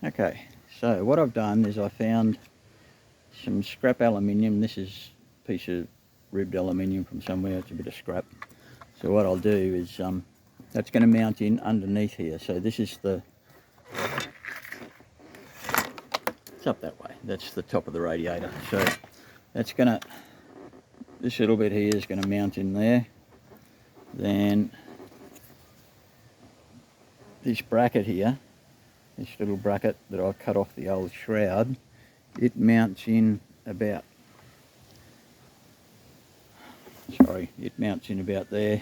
Okay, so what I've done is I found some scrap aluminium. This is a piece of ribbed aluminium from somewhere. It's a bit of scrap. So what I'll do is that's going to mount in underneath here. So this is it's up that way. That's the top of the radiator. So that's going to, this little bit here is going to mount in there. Then this bracket here, this little bracket that I cut off the old shroud, it mounts in about, it mounts in about there.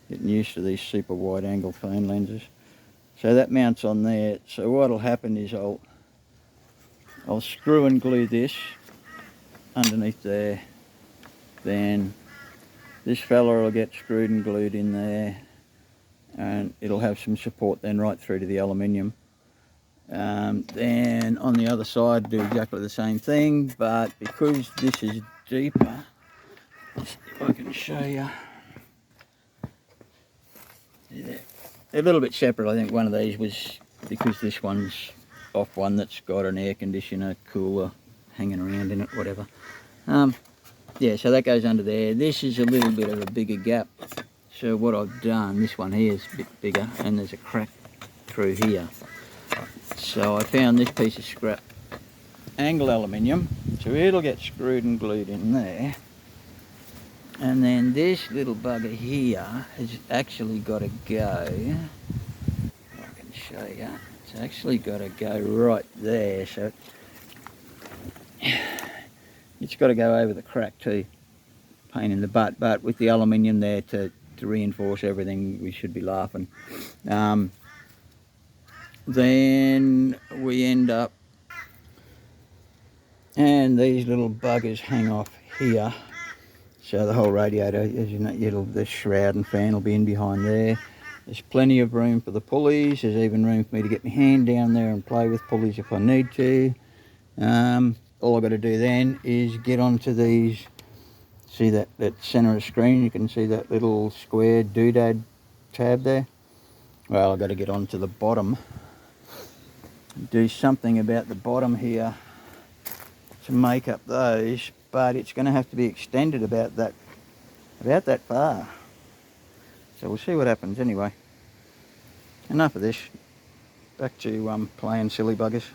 Getting used to these super wide angle phone lenses. So that mounts on there. So what'll happen is I'll screw and glue this underneath there. Then this fella will get screwed and glued in there, and it'll have some support then right through to the aluminium. Then on the other side do exactly the same thing, but because this is deeper, let's see if I can show you. Yeah, a little bit separate. I think one of these was because this one's off one that's got an air conditioner, cooler hanging around in it, whatever. Yeah, so that goes under there. This is a little bit of a bigger gap. So what I've done, this one here is a bit bigger, and there's a crack through here. So I found this piece of scrap angle aluminium, so it'll get screwed and glued in there. And then this little bugger here has actually got to go, if I can show you, it's actually got to go right there. So it's got to go over the crack too. Pain in the butt, but with the aluminium there to reinforce everything, we should be laughing. Then we end up, and these little buggers hang off here. So the whole radiator, as you know, the shroud and fan will be in behind there. There's plenty of room for the pulleys. There's even room for me to get my hand down there and play with pulleys if I need to. All I've got to do then is get onto these. See that center of the screen? You can see that little square doodad tab there. Well, I've got to get onto the bottom. Do something about the bottom here to make up those, but it's going to have to be extended about that far. So we'll see what happens anyway. Enough of this. Back to playing silly buggers.